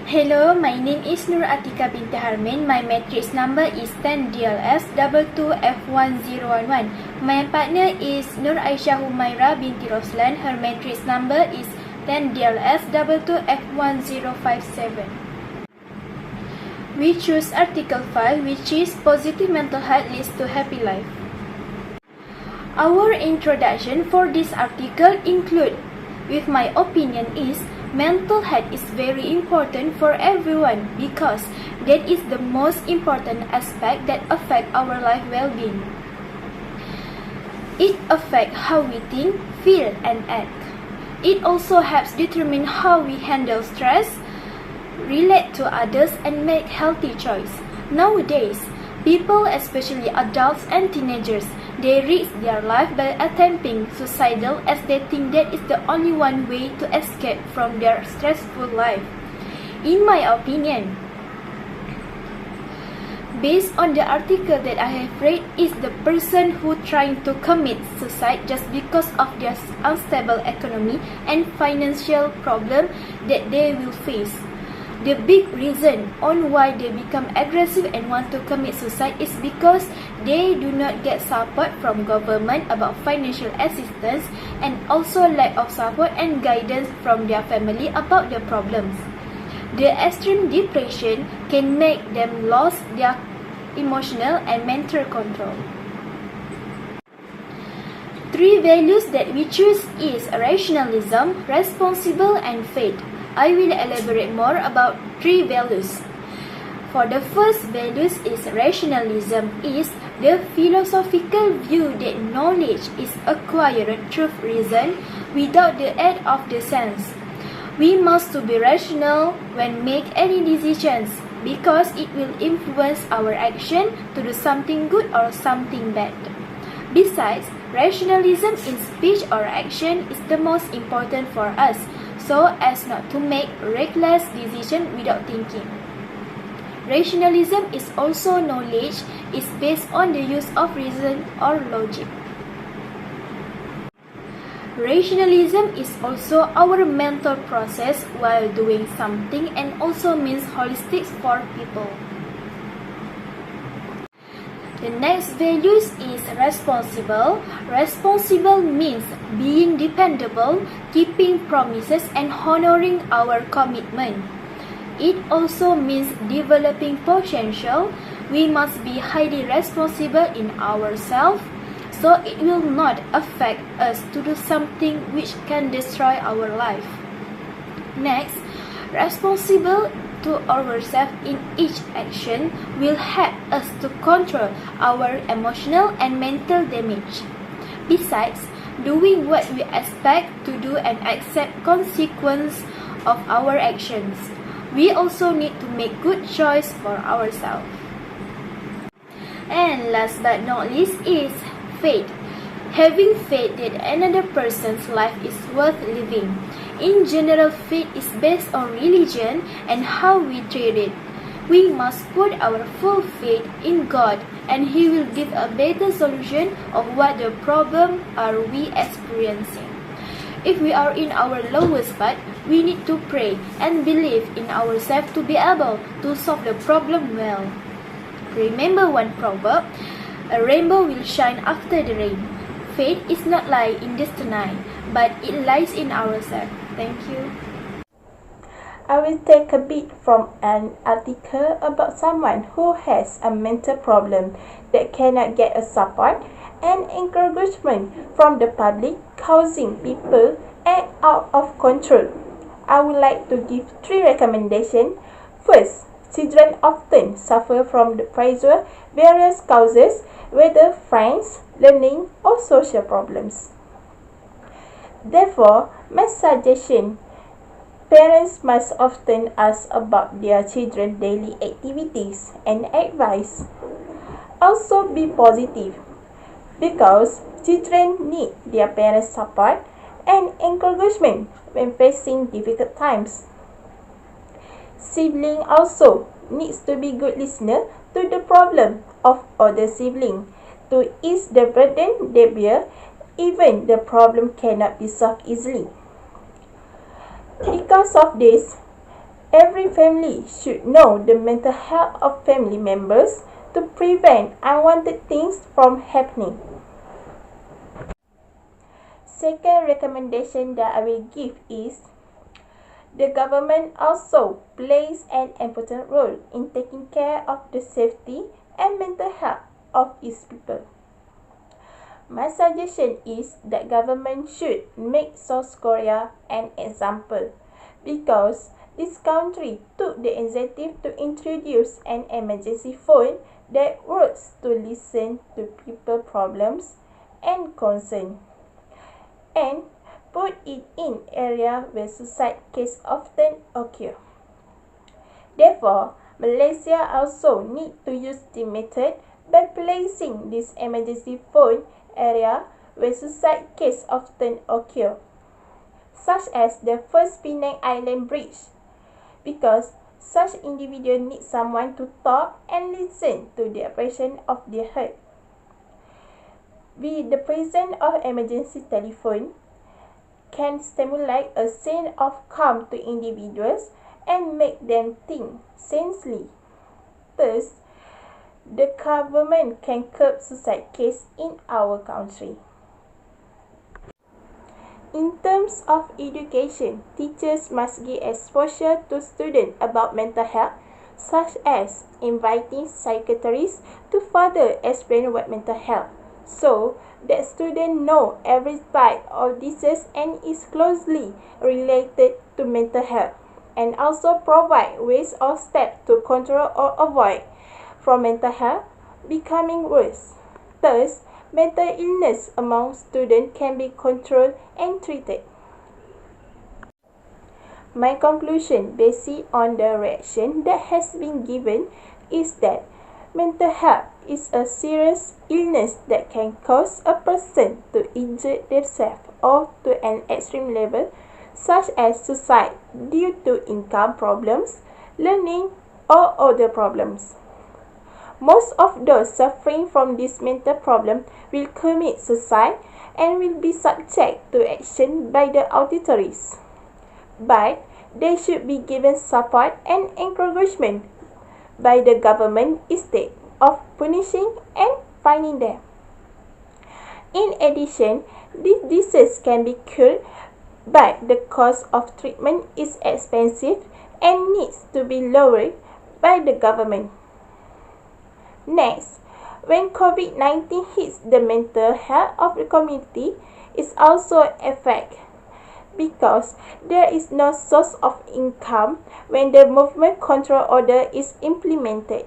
Hello, my name is Nur Atika binti Harmin. My matrix number is 10 DLS 22F1011. My partner is Nur Aisyah Humaira binti Roslan. Her matrix number is 10 DLS 22F1057. We choose Article 5, which is Positive Mental Health Leads to Happy Life. Our introduction for this article include, with my opinion is, mental health is very important for everyone because that is the most important aspect that affect our life well-being. It affects how we think, feel, and act. It also helps determine how we handle stress, relate to others, and make healthy choices. Nowadays, people, especially adults and teenagers, they risk their life by attempting suicidal as they think that is the only one way to escape from their stressful life. In my opinion, based on the article that I have read, is the person who trying to commit suicide just because of their unstable economy and financial problem that they will face. The big reason on why they become aggressive and want to commit suicide is because they do not get support from government about financial assistance and also lack of support and guidance from their family about their problems. The extreme depression can make them lose their emotional and mental control. Three values that we choose is rationalism, responsible, and faith. I will elaborate more about three values. For the first values is rationalism, is the philosophical view that knowledge is acquired through reason without the aid of the sense. We must to be rational when make any decisions because it will influence our action to do something good or something bad. Besides, rationalism in speech or action is the most important for us, so as not to make reckless decisions without thinking. Rationalism is also knowledge is based on the use of reason or logic. Rationalism is also our mental process while doing something and also means holistic for people. The next values is responsible. Responsible means being dependable, keeping promises, and honoring our commitment. It also means developing potential. We must be highly responsible in ourselves, so it will not affect us to do something which can destroy our life. Next, responsible to ourselves in each action will help us to control our emotional and mental damage. Besides, doing what we expect to do and accept consequences of our actions, we also need to make good choice for ourselves. And last but not least is faith. Having faith that another person's life is worth living. In general, faith is based on religion and how we treat it. We must put our full faith in God and He will give a better solution of what the problem are we experiencing. If we are in our lowest spot, we need to pray and believe in ourselves to be able to solve the problem well. Remember one proverb, a rainbow will shine after the rain. Faith is not lie in destiny, but it lies in ourselves. Thank you. I will take a bit from an article about someone who has a mental problem that cannot get a support and encouragement from the public, causing people act out of control. I would like to give 3 recommendations. First, children often suffer from the pressure, various causes, whether friends, learning, or social problems. Therefore, my suggestion, parents must often ask about their children's daily activities and advice. Also be positive because children need their parents' support and encouragement when facing difficult times. Sibling also needs to be good listener to the problem of other sibling to ease the burden they bear. Even the problem cannot be solved easily. Because of this, Every family should know the mental health of family members to prevent unwanted things from happening. Second recommendation that I will give is the government also plays an important role in taking care of the safety and mental health of its people. My suggestion is that government should make South Korea an example because this country took the initiative to introduce an emergency phone that works to listen to people's problems and concerns and put it in areas where suicide cases often occur. Therefore, Malaysia also need to use the method by placing this emergency phone area where suicide cases often occur, such as the first Penang Island Bridge, because such individuals need someone to talk and listen to the expression of their hurt. With the presence of emergency telephone, can stimulate a sense of calm to individuals and make them think sensely. Thus, the government can curb suicide cases in our country. In terms of education, teachers must give exposure to students about mental health, such as inviting psychiatrists to further explain what mental health, so that students know every type of disease and is closely related to mental health, and also provide ways or steps to control or avoid from mental health becoming worse. Thus, mental illness among students can be controlled and treated. My conclusion based on the reaction that has been given is that mental health is a serious illness that can cause a person to injure themselves or to an extreme level, such as suicide due to income problems, learning, or other problems. Most of those suffering from this mental problem will commit suicide and will be subject to action by the authorities. But they should be given support and encouragement by the government instead of punishing and fining them. In addition, this disease can be cured, but the cost of treatment is expensive and needs to be lowered by the government. Next, when COVID-19 hits, the mental health of the community is also affected because there is no source of income when the movement control order is implemented.